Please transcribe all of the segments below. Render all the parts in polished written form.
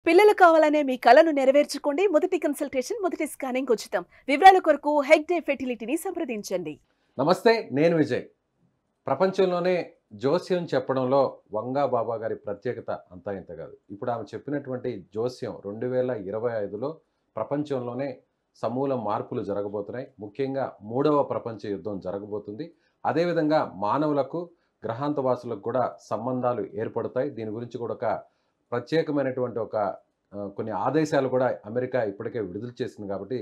పిల్లలు కావాలనే మీ కలను నెరవేర్చుకోండి. మొదటి కన్సల్టేషన్, మొదటి స్కానింగ్ ఉచితం. వివరాల కొరకు హెగ్డే ఫెర్టిలిటీని సంప్రదించండి. నమస్తే, నేను విజయ్. ప్రపంచంలోనే జోస్యం చెప్పడంలో వంగా బాబా గారి ప్రత్యేకత అంతా ఇంత కాదు. ఇప్పుడు ఆమె చెప్పినటువంటి జోస్యం 2025లో ప్రపంచంలోనే సమూల మార్పులు జరగబోతున్నాయి. ముఖ్యంగా మూడవ ప్రపంచ యుద్ధం జరగబోతుంది. అదేవిధంగా మానవులకు గ్రహాంతవాసులకు కూడా సంబంధాలు ఏర్పడతాయి. దీని గురించి కూడా ఒక ప్రత్యేకమైనటువంటి కొన్ని ఆదేశాలు కూడా అమెరికా ఇప్పటికే విడుదల చేసింది. కాబట్టి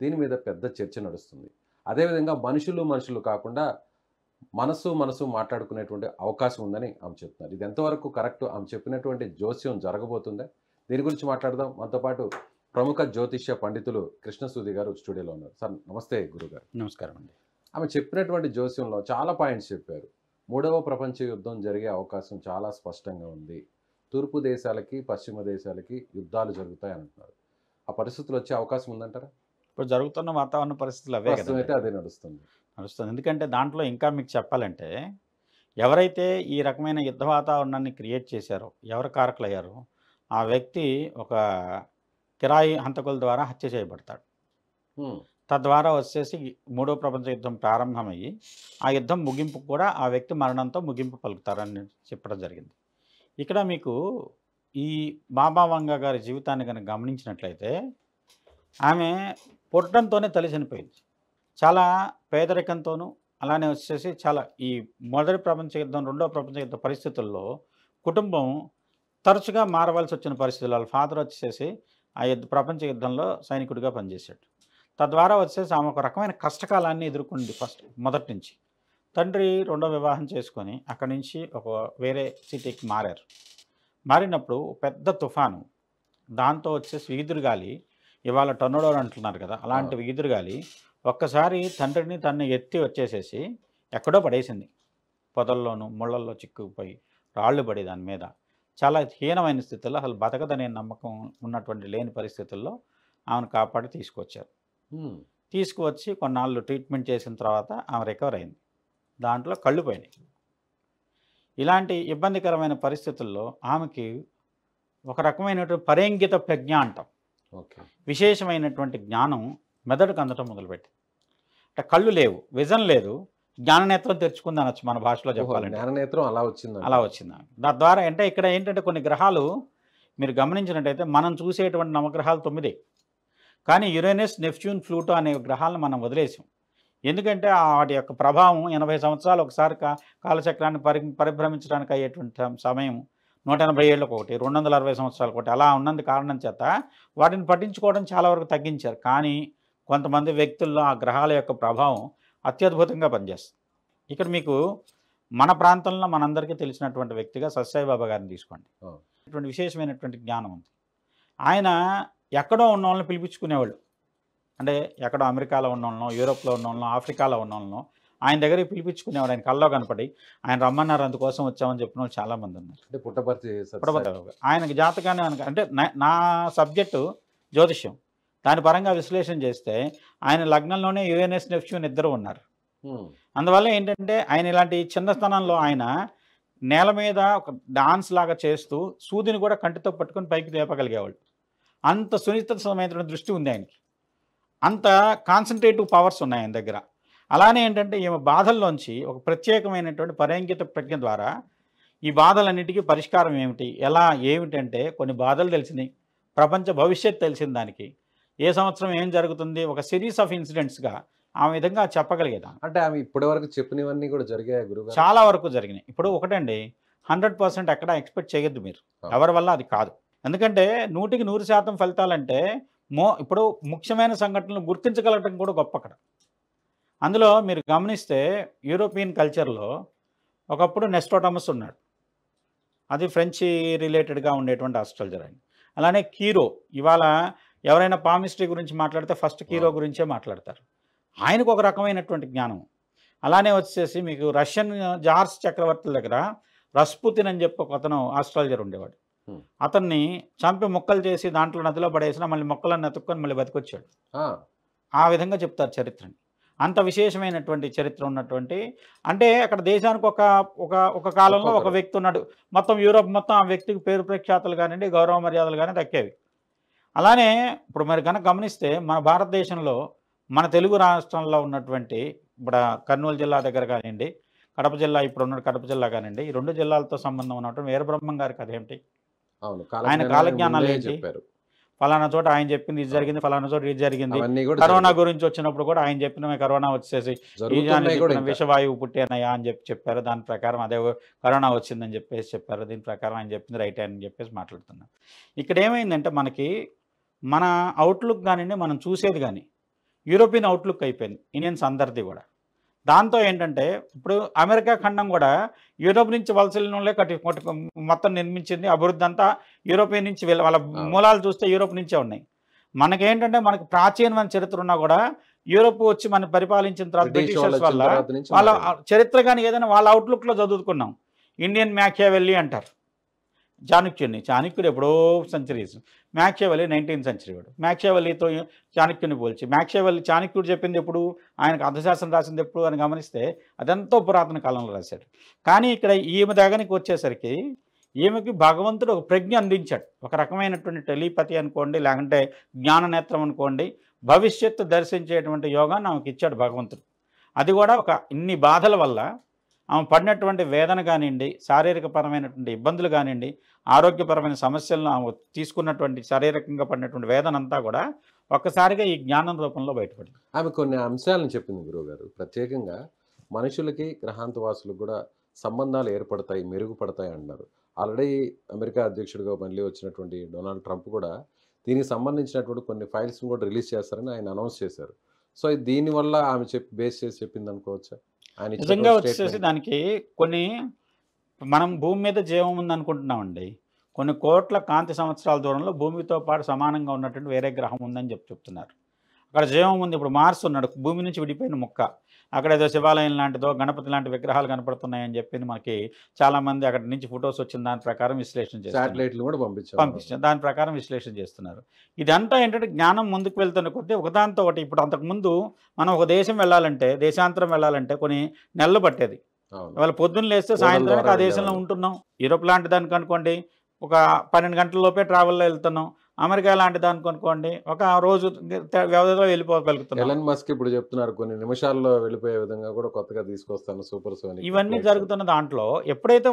దీని మీద పెద్ద చర్చ నడుస్తుంది. అదేవిధంగా మనుషులు కాకుండా మనసు మాట్లాడుకునేటువంటి అవకాశం ఉందని ఆమె చెప్తున్నారు. ఇది ఎంతవరకు కరెక్ట్? ఆమె చెప్పినటువంటి జోస్యం జరగబోతుందా? దీని గురించి మాట్లాడదాం. మనతో పాటు ప్రముఖ జ్యోతిష్య పండితులు కృష్ణసూది గారు స్టూడియోలో ఉన్నారు. సార్ నమస్తే గురుగారు. నమస్కారం అండి. ఆమె చెప్పినటువంటి జోస్యంలో చాలా పాయింట్స్ చెప్పారు. మూడవ ప్రపంచ యుద్ధం జరిగే అవకాశం చాలా స్పష్టంగా ఉంది. తూర్పు దేశాలకి పశ్చిమ దేశాలకి యుద్ధాలు జరుగుతాయి అంటున్నారు. ఆ పరిస్థితులు వచ్చే అవకాశం ఉందంటారా? ఇప్పుడు జరుగుతున్న వాతావరణ పరిస్థితులు అవే కదా అయితే అదే నడుస్తుంది. ఎందుకంటే దాంట్లో ఇంకా మీకు చెప్పాలంటే ఎవరైతే ఈ రకమైన యుద్ధ వాతావరణాన్ని క్రియేట్ చేశారో, ఎవరు కారకులయ్యారో ఆ వ్యక్తి ఒక కిరాయి హంతకుల ద్వారా హత్య చేయబడతాడు. తద్వారా వచ్చేసి మూడో ప్రపంచ యుద్ధం ప్రారంభమయ్యి ఆ యుద్ధం ముగింపు కూడా ఆ వ్యక్తి మరణంతో ముగింపు పలుకుతారని చెప్పడం జరిగింది. ఇక్కడ మీకు ఈ బాబా వంగా గారి జీవితాన్ని కనుక గమనించినట్లయితే ఆమె పుట్టడంతోనే తల్లి చనిపోయింది. చాలా పేదరికంతోనూ అలానే వచ్చేసి చాలా ఈ మొదటి ప్రపంచ యుద్ధం, రెండో ప్రపంచ యుద్ధ పరిస్థితుల్లో కుటుంబం తరచుగా మారవలసి వచ్చిన పరిస్థితులు. వాళ్ళ ఫాదర్ వచ్చేసి ఆ ప్రపంచ యుద్ధంలో సైనికుడిగా పనిచేశాడు. తద్వారా వచ్చేసి ఆమె ఒక రకమైన కష్టకాలాన్ని ఎదుర్కొంది మొదటి నుంచి. తండ్రి రెండో వివాహం చేసుకొని అక్కడి నుంచి ఒక వేరే సిటీకి మారినప్పుడు పెద్ద తుఫాను, దాంతో వచ్చేసి ఈదురుగాలి, ఇవాళ టొర్నడో అంటున్నారు కదా, అలాంటి ఈదురుగాలి ఒక్కసారి తండ్రిని తన్ని ఎత్తి వచ్చేసేసి ఎక్కడో పడేసింది. పొదల్లోనూ ముళ్ళల్లో చిక్కుకుపోయి రాళ్ళు పడి దాని మీద చాలా హీనమైన స్థితిలో, అసలు బతకదనే నమ్మకం ఉన్నటువంటి లేని పరిస్థితుల్లో ఆమెను కాపాడి తీసుకువచ్చి కొన్నాళ్ళు ట్రీట్మెంట్ చేసిన తర్వాత ఆమె రికవర్ అయింది. దాంట్లో కళ్ళు పోయినాయి. ఇలాంటి ఇబ్బందికరమైన పరిస్థితుల్లో ఆమెకి ఒక రకమైనటువంటి పరేంగిత ప్రజ్ఞ అంటాం, విశేషమైనటువంటి జ్ఞానం మెదడుకు అందటం మొదలుపెట్టింది. అంటే కళ్ళు లేవు, విజన్ లేదు, జ్ఞాననేత్రం తెరుచుకుంది అనొచ్చు మన భాషలో చెప్పాలంటే. జ్ఞాననేత్రం అలా వచ్చింది. తద్వారా అంటే ఇక్కడ ఏంటంటే కొన్ని గ్రహాలు మీరు గమనించినట్టయితే మనం చూసేటువంటి నవగ్రహాలు 9, కానీ యురేనస్, నెప్ట్యూన్, ప్లూటో అనే గ్రహాలను మనం వదిలేసాం. ఎందుకంటే వాటి యొక్క ప్రభావం 80 సంవత్సరాలు ఒకసారి కాలచక్రాన్ని పరిభ్రమించడానికి అయ్యేటువంటి సమయం 180 ఏళ్ళకు ఒకటి, 260 సంవత్సరాలకు ఒకటి, అలా ఉన్నందు కారణం చేత వాటిని పట్టించుకోవడం చాలా వరకు తగ్గించారు. కానీ కొంతమంది వ్యక్తుల్లో ఆ గ్రహాల యొక్క ప్రభావం అత్యద్భుతంగా పనిచేస్తుంది. ఇక్కడ మీకు మన ప్రాంతంలో మనందరికీ తెలిసినటువంటి వ్యక్తిగా సత్యసాయి బాబా గారిని తీసుకోండి. ఇటువంటి విశేషమైనటువంటి జ్ఞానం ఉంది. ఆయన ఎక్కడో ఉన్న వాళ్ళని పిలిపించుకునేవాళ్ళు. అంటే ఎక్కడో అమెరికాలో ఉన్న వాళ్ళనో, యూరోప్లో ఉన్న వాళ్ళనో, ఆఫ్రికాలో ఉన్న వాళ్ళనో ఆయన దగ్గరికి పిలిపించుకునేవాడు. ఆయన కల్లో కనపడి ఆయన రమ్మన్నారు, అందుకోసం వచ్చామని చెప్పిన వాళ్ళు చాలామంది ఉన్నారు. అంటే పుట్టపర్తి ఆయనకి జాతకాన్ని అంటే నా సబ్జెక్టు జ్యోతిష్యం, దాని పరంగా విశ్లేషణ చేస్తే ఆయన లగ్నంలోనే యురేనస్, నెప్ట్యూన్ ఇద్దరు ఉన్నారు. అందువల్ల ఏంటంటే ఆయన ఇలాంటి చిన్న స్థానంలో ఆయన నేల మీద ఒక డాన్స్ లాగా చేస్తూ సూదిని కూడా కంటితో పట్టుకొని పైకి లేపగలిగేవాళ్ళు. అంత సునిశ్చితమైన దృష్టి ఉంది ఆయనకి, అంత కాన్సన్ట్రేటివ్ పవర్స్ ఉన్నాయి ఆయన దగ్గర. అలానే ఏంటంటే ఈమె బాధల్లోంచి ఒక ప్రత్యేకమైనటువంటి పరేంగిత ప్రజ్ఞ ద్వారా ఈ బాధలన్నిటికీ పరిష్కారం ఏమిటంటే కొన్ని బాధలు తెలిసినాయి, ప్రపంచ భవిష్యత్తు తెలిసిన దానికి ఏ సంవత్సరం ఏం జరుగుతుంది ఒక సిరీస్ ఆఫ్ ఇన్సిడెంట్స్గా ఆ విధంగా చెప్పగలిగేదాన్ని. అంటే ఆమె ఇప్పటి వరకు చెప్పినవన్నీ కూడా జరిగాయి గురుగారు? చాలా వరకు జరిగినాయి. ఇప్పుడు ఒకటండి, 100% ఎక్కడ ఎక్స్పెక్ట్ చేయొద్దు మీరు, ఎవరి వల్ల అది కాదు. ఎందుకంటే 100కి 100% ఫలితాలంటే ఇప్పుడు ముఖ్యమైన సంఘటనలు గుర్తించగలగడం కూడా గొప్ప అక్కడ. అందులో మీరు గమనిస్తే యూరోపియన్ కల్చర్లో ఒకప్పుడు నెస్ట్రోటమస్ ఉన్నాడు, అది ఫ్రెంచ్ రిలేటెడ్గా ఉండేటువంటి ఆస్ట్రాలజర్ ఆయన. అలానే కీరో, ఇవాళ ఎవరైనా పామిస్ట్రీ గురించి మాట్లాడితే ఫస్ట్ కీరో గురించే మాట్లాడతారు. ఆయనకు ఒక రకమైనటువంటి జ్ఞానం. అలానే వచ్చేసి మీకు రష్యన్ జార్స్ చక్రవర్తుల దగ్గర రస్పుతిన్ అని చెప్పి ఒక అతను ఆస్ట్రాలజర్ ఉండేవాడు. అతన్ని చంపి మొక్కలు చేసి దాంట్లో నదిలో పడేసినా మళ్ళీ మొక్కలన్నీ ఎత్తుక్కొని మళ్ళీ బతికొచ్చాడు. ఆ విధంగా చెప్తారు చరిత్రని. అంత విశేషమైనటువంటి చరిత్ర ఉన్నటువంటి, అంటే అక్కడ దేశానికి ఒక ఒక ఒక కాలంలో ఒక ఒక్కొక్కరు. వ్యక్తి ఉన్నాడు. మొత్తం యూరోప్ మొత్తం ఆ వ్యక్తికి పేరు ప్రఖ్యాతలు కానివ్వండి, గౌరవ మర్యాదలు కానీ దక్కేవి. అలానే ఇప్పుడు మరి కనుక గమనిస్తే మన భారతదేశంలో మన తెలుగు రాష్ట్రంలో ఉన్నటువంటి ఇప్పుడు కర్నూలు జిల్లా దగ్గర కానివ్వండి, కడప జిల్లా ఇప్పుడు ఉన్న కడప జిల్లా కానివ్వండి, ఈ 2 జిల్లాలతో సంబంధం ఉన్నటువంటి వీరబ్రహ్మం గారి కథ ఏమిటి? అవును. ఆయన కాలజ్ఞానాన్ని కాలజ్ఞానాలు ముందే ఏంటి? చెప్పారు. ఫలానా చోట ఆయన చెప్పింది ఇది జరిగింది, ఫలానా చోట ఇది జరిగింది. అవన్నీ కూడా కరోనా జరిగాయి. గురించి వచ్చినప్పుడు కూడా ఆయన చెప్పిన కరోనా వచ్చేసి జరుగుతున్నాయి కూడా ఇంకా. విషవాయువు పుట్టేనయ్యా అని చెప్పారు. దాని ప్రకారం అదే కరోనా వచ్చిందని చెప్పేసి చెప్పారు. దీని ప్రకారం ఆయన చెప్పింది రైట్ అని చెప్పేసి మాట్లాడుతున్నాం. ఇక్కడ ఏమైందంటే మనకి మన అవుట్లుక్ కానివ్వండి, మనం చూసేది కానీ యూరోపియన్ అవుట్లుక్ అయిపోయింది ఇండియన్స్ అందరిది కూడా. దాంతో ఏంటంటే ఇప్పుడు అమెరికా ఖండం కూడా యూరోప్ నుంచి వలసలే మొత్తం నిర్మించింది. అభివృద్ధి అంతా యూరోపియన్ నుంచి వాళ్ళ మూలాలు చూస్తే యూరోప్ నుంచే ఉన్నాయి. మనకేంటంటే మనకి ప్రాచీనమైన చరిత్ర ఉన్నా కూడా యూరోప్ వచ్చి మనం పరిపాలించిన తర్వాత బ్రిటిషర్స్ వల్ల వాళ్ళ చరిత్ర కానీ ఏదైనా వాళ్ళ అవుట్లుక్లో చదువుకున్నాం. ఇండియన్ మ్యాకియావెల్లీ అంటారు చాణక్యుడు ఎప్పుడో సెంచరీస్. మ్యాకియావెల్లీ 19th century వాడు. మ్యాకియావెల్లీతో చాణక్యుని పోల్చి చాణక్యుడు చెప్పింది ఎప్పుడు, ఆయనకు అర్థశాస్త్రం రాసింది ఎప్పుడు అని గమనిస్తే అదెంతో పురాతన కాలంలో రాశాడు. కానీ ఇక్కడ ఈమె దగ్గరికి వచ్చేసరికి ఈమెకి భగవంతుడు ఒక ప్రజ్ఞ అందించాడు. ఒక రకమైనటువంటి టెలిపతి అనుకోండి, లేకుంటే జ్ఞాననేత్రం అనుకోండి, భవిష్యత్తు దర్శించేటువంటి యోగాన్ని ఆమెకి ఇచ్చాడు భగవంతుడు. అది కూడా ఒక ఇన్ని బాధల వల్ల ఆమె పడినటువంటి వేదన కానివ్వండి, శారీరకపరమైనటువంటి ఇబ్బందులు కానివ్వండి, ఆరోగ్యపరమైన సమస్యలను ఆమె తీసుకున్నటువంటి శారీరకంగా పడినటువంటి వేదన అంతా కూడా ఒక్కసారిగా ఈ జ్ఞానం రూపంలో బయటపడింది. ఆమె కొన్ని అంశాలను చెప్పింది గురువుగారు. ప్రత్యేకంగా మనుషులకి గ్రహాంతవాసులకు కూడా సంబంధాలు ఏర్పడతాయి, మెరుగుపడతాయి అన్నారు. ఆల్రెడీ అమెరికా అధ్యక్షుడిగా మళ్ళీ వచ్చినటువంటి డొనాల్డ్ ట్రంప్ కూడా దీనికి సంబంధించినటువంటి కొన్ని ఫైల్స్ని కూడా రిలీజ్ చేస్తారని ఆయన అనౌన్స్ చేశారు. సో దీనివల్ల ఆమె బేస్ చేసి చెప్పింది అనుకోవచ్చా? నిజంగా వచ్చేసి దానికి కొన్ని మనం భూమి మీద జీవం ఉంది అనుకుంటున్నామండి. కొన్ని కోట్ల కాంతి సంవత్సరాల దూరంలో భూమితో పాటు సమానంగా ఉన్నటువంటి వేరే గ్రహం ఉందని చెప్తున్నారు. అక్కడ జీవం ఉంది. ఇప్పుడు మార్స్ ఉన్నాడు, భూమి నుంచి విడిపోయిన ముక్క. అక్కడ ఏదో శివాలయం లాంటిదో గణపతి లాంటి విగ్రహాలు కనపడుతున్నాయని చెప్పి మనకి చాలామంది అక్కడ నుంచి ఫొటోస్ వచ్చిన దాని ప్రకారం విశ్లేషణ పంపించారు. దాని ప్రకారం విశ్లేషణ చేస్తున్నారు. ఇదంతా ఏంటంటే జ్ఞానం ముందుకు వెళ్తున్న కొద్దీ ఒకదానితో ఒకటి. ఇప్పుడు అంతకుముందు మనం ఒక దేశం వెళ్ళాలంటే, దేశాంతరం వెళ్ళాలంటే కొన్ని నెలలు పట్టేది. ఇవాళ పొద్దున్న లేస్తే సాయంత్రానికి ఆ దేశంలో ఉంటున్నాం. యూరోప్ లాంటి దానికి అనుకోండి ఒక 12 గంటల లోపే ట్రావెల్లో వెళ్తున్నాం. అమెరికా లాంటి దానికి అనుకోండి ఒక రోజు వ్యవధిలో వెళ్ళిపోగలుగుతున్నాం. ఎలన్ మస్క్ ఇప్పుడు చెప్తున్నారు కొన్ని నిమిషాల్లో వెళ్ళిపోయే విధంగా కూడా కొత్తగా తీసుకొస్తాను సూపర్ సోనిక్. ఇవన్నీ జరుగుతున్న దాంట్లో ఎప్పుడైతే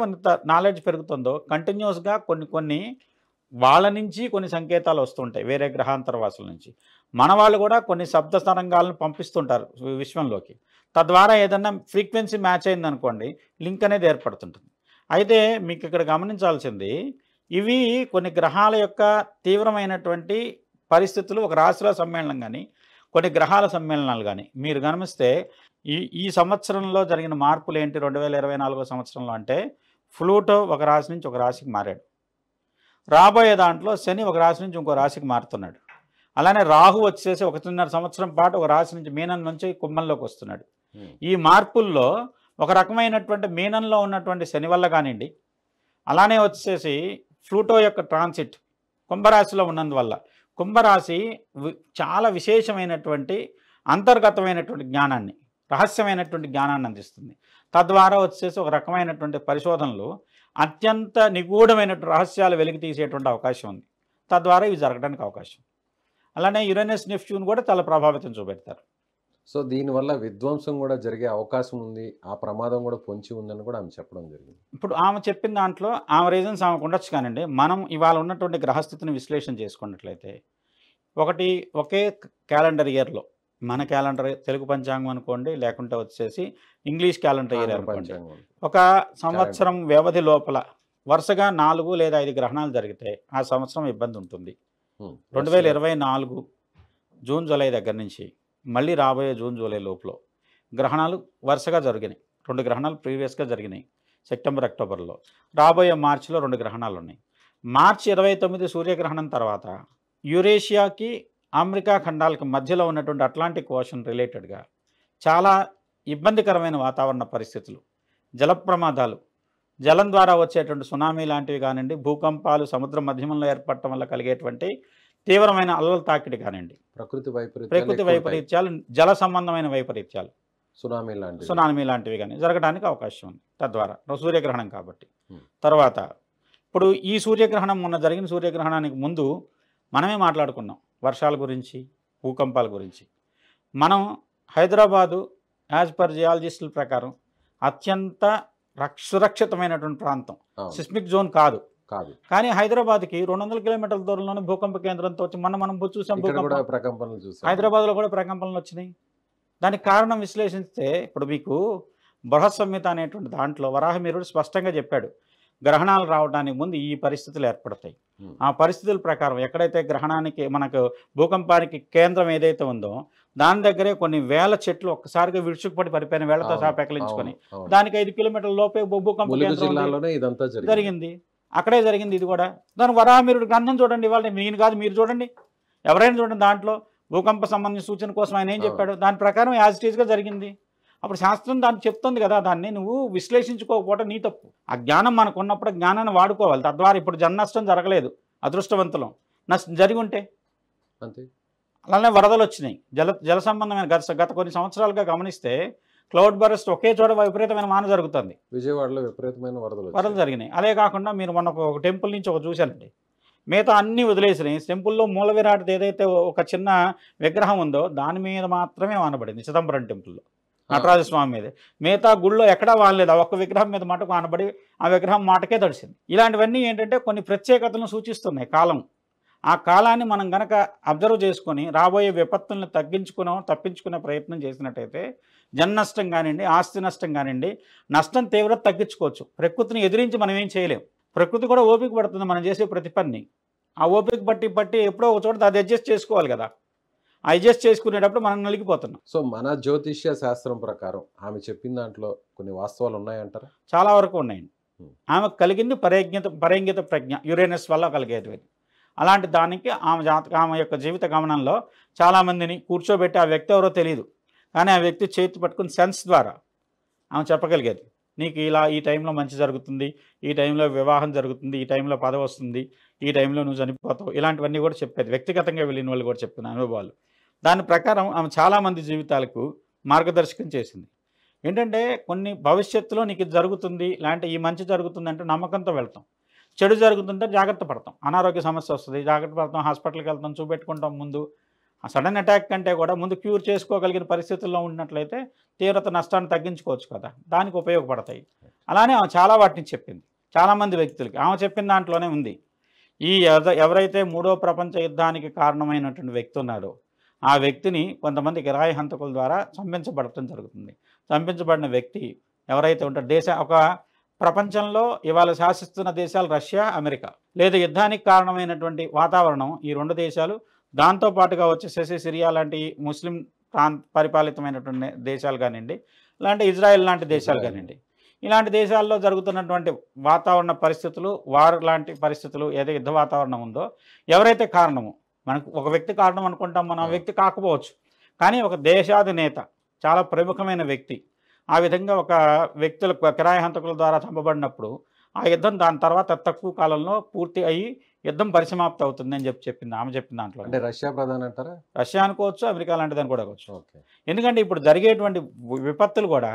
నాలెడ్జ్ పెరుగుతుందో కంటిన్యూస్గా కొన్ని వాళ్ళ నుంచి కొన్ని సంకేతాలు వస్తుంటాయి వేరే గ్రహాంతరవాసుల నుంచి. మన వాళ్ళు కూడా కొన్ని శబ్ద తరంగాలను పంపిస్తుంటారు విశ్వంలోకి. తద్వారా ఏదన్నా ఫ్రీక్వెన్సీ మ్యాచ్ అయిందనుకోండి లింక్ అనేది ఏర్పడుతుంటుంది. అయితే మీకు ఇక్కడ గమనించాల్సింది, ఇవి కొన్ని గ్రహాల యొక్క తీవ్రమైనటువంటి పరిస్థితులు ఒక రాశిలో సమ్మేళనం కానీ కొన్ని గ్రహాల సమ్మేళనాలు కానీ మీరు గమనిస్తే ఈ సంవత్సరంలో జరిగిన మార్పులు ఏంటి 2024 సంవత్సరంలో అంటే ఫ్లూటో ఒక రాశి నుంచి ఒక రాశికి మారాడు. రాబోయే దాంట్లో శని ఒక రాశి నుంచి ఇంకో రాశికి మారుతున్నాడు. అలానే రాహు వచ్చేసి 1.5 సంవత్సరం పాటు ఒక రాశి నుంచి మీనం నుంచి కుంభంలోకి వస్తున్నాడు. ఈ మార్పుల్లో ఒక రకమైనటువంటి మీనంలో ఉన్నటువంటి శని వల్ల కానివ్వండి, అలానే వచ్చేసి ఫ్లూటో యొక్క ట్రాన్సిట్ కుంభరాశిలో ఉన్నందువల్ల కుంభరాశి చాలా విశేషమైనటువంటి అంతర్గతమైనటువంటి జ్ఞానాన్ని, రహస్యమైనటువంటి జ్ఞానాన్ని అందిస్తుంది. తద్వారా వచ్చేసి ఒక రకమైనటువంటి పరిశోధనలు అత్యంత నిగూఢమైనటువంటి రహస్యాలు వెలికి తీసేటువంటి అవకాశం ఉంది. తద్వారా ఇవి జరగడానికి అవకాశం. అలానే యురేనస్ నెప్ట్యూన్ కూడా చాలా ప్రభావితం చూపెడతారు. సో దీనివల్ల విధ్వంసం కూడా జరిగే అవకాశం ఉంది, ఆ ప్రమాదం కూడా పొంచి ఉందని కూడా ఆమె చెప్పడం జరిగింది. ఇప్పుడు ఆమె చెప్పిన దాంట్లో ఆమె రీజన్స్ ఆమెకు ఉండొచ్చు కానండి. మనం ఇవాళ ఉన్నటువంటి గ్రహస్థితిని విశ్లేషణ చేసుకున్నట్లయితే ఒకే క్యాలెండర్ ఇయర్లో మన క్యాలెండర్ తెలుగు పంచాంగం అనుకోండి, లేకుంటే వచ్చేసి ఇంగ్లీష్ క్యాలెండర్ ఇయర్ అనుకోండి, ఒక సంవత్సరం వ్యవధి లోపల వరుసగా 4 లేదా 5 గ్రహణాలు జరిగితే ఆ సంవత్సరం ఇబ్బంది ఉంటుంది. 2024 జూన్ జూలై దగ్గర నుంచి మళ్ళీ రాబోయే జూన్ జూలై లోపల గ్రహణాలు వరుసగా జరిగినాయి. 2 గ్రహణాలు ప్రీవియస్గా జరిగినాయి సెప్టెంబర్ అక్టోబర్లో. రాబోయే మార్చిలో 2 గ్రహణాలు ఉన్నాయి. మార్చి 29 సూర్యగ్రహణం తర్వాత యురేషియాకి అమెరికా ఖండాలకు మధ్యలో ఉన్నటువంటి అట్లాంటిక్ ఓషన్ రిలేటెడ్గా చాలా ఇబ్బందికరమైన వాతావరణ పరిస్థితులు, జల ప్రమాదాలు, జలం ద్వారా వచ్చేటువంటి సునామీ లాంటివి కానివ్వండి, భూకంపాలు, సముద్ర మధ్యమంలో ఏర్పడటం వల్ల కలిగేటువంటి తీవ్రమైన అల్లల తాకిడి కానివ్వండి, ప్రకృతి వైపరీత్యాలు ప్రకృతి ఎక్కువ ఉంటాయి. వైపరీత్యాలు, జల సంబంధమైన వైపరీత్యాలు, సునామీ లాంటివి. సునామీ లాంటివి కానీ జరగడానికి అవకాశం ఉంది తద్వారా సూర్యగ్రహణం కాబట్టి. Hmm. తర్వాత ఇప్పుడు ఈ సూర్యగ్రహణం మొన్న జరిగిన సూర్యగ్రహణానికి ముందు మనమే మాట్లాడుకున్నాం వర్షాల గురించి, భూకంపాల గురించి. మనం హైదరాబాదు యాజ్ పర్ జియాలజిస్టుల ప్రకారం అత్యంత సురక్షితమైనటువంటి ప్రాంతం, అవును. సిస్మిక్ జోన్ కాదు. కాదు. కానీ హైదరాబాద్కి 200 కిలోమీటర్ల దూరంలోనే భూకంప కేంద్రంతో వచ్చి మనం చూసాం ఇక్కడ కూడా భూకంపం. ప్రకంపనలు చూసాం. హైదరాబాద్లో కూడా ప్రకంపనలు వచ్చినాయి. దానికి కారణం విశ్లేషిస్తే ఇప్పుడు మీకు బృహత్ సంహిత అనేటువంటి దాంట్లో వరాహమిహిరుడు స్పష్టంగా చెప్పాడు, గ్రహణాలు రావడానికి ముందు ఈ పరిస్థితులు ఏర్పడతాయి. Hmm. ఆ పరిస్థితుల ప్రకారం ఎక్కడైతే గ్రహణానికి మనకు భూకంపానికి కేంద్రం ఏదైతే ఉందో దాని దగ్గరే కొన్ని వేల చెట్లు ఒక్కసారిగా విడుచుకుపడి పడిపోయిన వేళ్లతో అవును, సాపెకలించుకొని అవును, అవును. దానికి 5 కిలోమీటర్ల లోపే భూకంప ములుగు కేంద్రం ఉంది. జిల్లాలోనే ఇదంతా జరిగింది. అక్కడే జరిగింది ఇది కూడా. దాని వరాహమిహిరుడు గ్రంథం చూడండి, ఇవాళ నేను కాదు మీరు చూడండి, ఎవరైనా చూడండి, దాంట్లో భూకంప సంబంధించిన సూచన కోసం ఆయన ఏం చెప్పాడు, దాని ప్రకారం యాజ్ ఇట్ ఈస్గా జరిగింది. అప్పుడు శాస్త్రం దాన్ని చెప్తుంది కదా, దాన్ని నువ్వు విశ్లేషించుకోకపోవడం నీ తప్పు. ఆ జ్ఞానం మనకు ఉన్నప్పుడు జ్ఞానాన్ని వాడుకోవాలి. తద్వారా ఇప్పుడు జన నష్టం జరగలేదు, అదృష్టవంతులం. నష్టం జరిగి ఉంటే అంతే. అలానే వరదలు వచ్చినాయి, జల సంబంధమైన గత కొన్ని సంవత్సరాలుగా గమనిస్తే క్లౌడ్ బరస్ట్ ఒకే చోట విపరీతమైన వాన జరుగుతుంది. విజయవాడలో విపరీతమైన వరదలు వరదలు జరిగినాయి. అదే కాకుండా మీరు మొన్న ఒక టెంపుల్ నుంచి ఒక చూశానండి, మిగతా అన్నీ వదిలేసినాయి. టెంపుల్లో మూల విరాట్ ఏదైతే ఒక చిన్న విగ్రహం ఉందో దాని మీద మాత్రమే వానబడింది, చిదంబరం టెంపుల్లో నటరాజ స్వామి మీద. మిగతా గుళ్ళో ఎక్కడా వానలేదు, ఆ ఒక్క విగ్రహం మీద మటుకు వానబడి ఆ విగ్రహం మాటకే తడిసింది. ఇలాంటివన్నీ ఏంటంటే కొన్ని ప్రత్యేకతలను సూచిస్తున్నాయి కాలం. ఆ కాలాన్ని మనం గనక అబ్జర్వ్ చేసుకొని రాబోయే విపత్తులను తప్పించుకునే ప్రయత్నం చేసినట్టయితే జన నష్టం కానివ్వండి, ఆస్తి నష్టం కానివ్వండి, నష్టం తీవ్రత తగ్గించుకోవచ్చు. ప్రకృతిని ఎదిరించి మనం ఏం చేయలేం. ప్రకృతి కూడా ఓపిక పడుతుంది మనం చేసే ప్రతి పని. ఆ ఓపిక బట్టి ఎప్పుడో ఒక చోట అది అడ్జస్ట్ చేసుకోవాలి కదా. అడ్జస్ట్ చేసుకునేటప్పుడు మనం నలిగిపోతున్నాం. సో మన జ్యోతిష్య శాస్త్రం ప్రకారం ఆమె చెప్పిన దాంట్లో కొన్ని వాస్తవాలు ఉన్నాయంటారా? చాలా వరకు ఉన్నాయండి. ఆమెకు కలిగింది పరేంగిత ప్రజ్ఞ, యురేనస్ వల్ల కలిగేది. అలాంటి దానికి ఆమె యొక్క జీవిత గమనంలో చాలామందిని కూర్చోబెట్టి ఆ వ్యక్తి ఎవరో తెలియదు, కానీ ఆ వ్యక్తి చేతి పట్టుకుని సెన్స్ ద్వారా ఆమె చెప్పగలిగేది, నీకు ఇలా ఈ టైంలో మంచి జరుగుతుంది, ఈ టైంలో వివాహం జరుగుతుంది, ఈ టైంలో పదవి వస్తుంది, ఈ టైంలో నువ్వు చనిపోతావు, ఇలాంటివన్నీ కూడా చెప్పేది. వ్యక్తిగతంగా వెళ్ళిన వాళ్ళు కూడా చెప్పిన అనుభవాలు. దాని ప్రకారం ఆమె చాలామంది జీవితాలకు మార్గదర్శకం చేసింది. ఏంటంటే కొన్ని భవిష్యత్తులో నీకు ఇది జరుగుతుంది, లేదంటే ఈ మంచి జరుగుతుంది అంటే నమ్మకంతో వెళ్తాం, చెడు జరుగుతుంటే జాగ్రత్త పడతాం, అనారోగ్య సమస్య వస్తుంది జాగ్రత్త పడతాం, హాస్పిటల్కి వెళ్తాం, చూపెట్టుకుంటాం. ముందు ఆ సడన్ అటాక్ కంటే కూడా ముందు క్యూర్ చేసుకోగలిగిన పరిస్థితుల్లో ఉన్నట్లయితే తీవ్రత నష్టాన్ని తగ్గించుకోవచ్చు కదా, దానికి ఉపయోగపడతాయి. అలానే ఆమె చాలా వాటిని చెప్పింది చాలామంది వ్యక్తులకి. ఆమె చెప్పిన దాంట్లోనే ఉంది, ఈ ఎవరైతే 3వ ప్రపంచ యుద్ధానికి కారణమైనటువంటి వ్యక్తి ఉన్నాడో ఆ వ్యక్తిని కొంతమంది కిరాయి హంతకుల ద్వారా చంపించబడటం జరుగుతుంది. చంపించబడిన వ్యక్తి ఎవరైతే ఉంటారో ఒక ప్రపంచంలో ఇవాళ శాసిస్తున్న దేశాలు రష్యా, అమెరికా. లేదా యుద్ధానికి కారణమైనటువంటి వాతావరణం ఈ 2 దేశాలు, దాంతోపాటుగా వచ్చేసేసి సిరియా లాంటి ముస్లిం పరిపాలితమైనటువంటి దేశాలు కానివ్వండి, ఇలాంటి ఇజ్రాయెల్ లాంటి దేశాలు కానివ్వండి. ఇలాంటి దేశాల్లో జరుగుతున్నటువంటి వాతావరణ పరిస్థితులు, వార్ లాంటి పరిస్థితులు, ఏదో యుద్ధ వాతావరణం ఉందో ఎవరైతే కారణమో, మనకు ఒక వ్యక్తి కారణం అనుకుంటాం, మనం వ్యక్తి కాకపోవచ్చు, కానీ ఒక దేశాధినేత, చాలా ప్రముఖమైన వ్యక్తి ఆ విధంగా ఒక వ్యక్తుల కిరాయి హంతకుల ద్వారా చంపబడినప్పుడు ఆ యుద్ధం దాని తర్వాత తక్కువ కాలంలో పూర్తి అయ్యి యుద్ధం పరిసమాప్తి అవుతుంది అని చెప్పింది ఆమె చెప్పిన దాంట్లో. అంటే రష్యా ప్రధాని అంటారా? రష్యా అనుకోవచ్చు, అమెరికా లాంటిదని కూడా అనుకోవచ్చు. ఓకే. ఎందుకంటే ఇప్పుడు జరిగేటువంటి విపత్తులు కూడా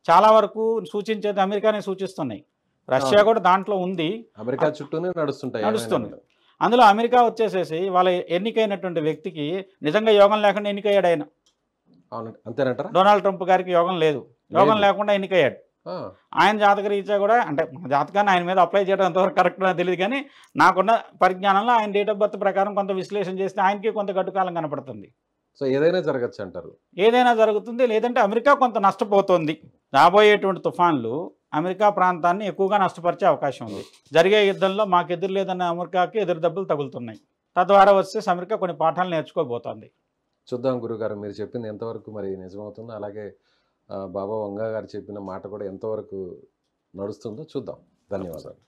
చాలా వరకు సూచించేది అమెరికానే సూచిస్తున్నాయి. రష్యా కూడా దాంట్లో ఉంది, అమెరికా చుట్టూనే నడుస్తుంది. అందులో అమెరికా వచ్చేసేసి వాళ్ళ ఎన్నికైనటువంటి వ్యక్తికి నిజంగా యోగం లేకుండా ఎన్నికయ్యాడు ఆయన. అంతేనంటారా? డొనాల్డ్ ట్రంప్ గారికి యోగం లేదు, యోగం లేకుండా ఎన్నికయ్యాడు. ఆయన జాతక రీత్యా కూడా, అంటే మన జాతకాన్ని ఆయన మీద అప్లై చేయడం ఎంతవరకు కరెక్ట్ నాకు తెలియదు, కానీ నాకున్న పరిజ్ఞానంలో ఆయన డేట్ ఆఫ్ బర్త్ ప్రకారం కొంత విశ్లేషణ చేస్తే ఆయనకి కొంత గడ్డుకాలం కనపడుతుంది. సో ఏదైనా జరగచ్చు అంటారు? ఏదైనా జరుగుతుంది, లేదంటే అమెరికా కొంత నష్టపోతుంది. రాబోయేటువంటి తుఫాన్లు అమెరికా ప్రాంతాన్ని ఎక్కువగా నష్టపరిచే అవకాశం ఉంది. జరిగే యుద్ధంలో మాకు ఎదురు లేదన్న అమెరికాకి ఎదురు దెబ్బలు తగులుతున్నాయి. తద్వారా వచ్చేసి అమెరికా కొన్ని పాఠాలు నేర్చుకోబోతోంది. చూద్దాం గురుగారు, మీరు చెప్పింది ఎంతవరకు మరి నిజమవుతుందో, అలాగే బాబా వంగా గారు చెప్పిన మాట కూడా ఎంతవరకు నడుస్తుందో చూద్దాం. ధన్యవాదాలు.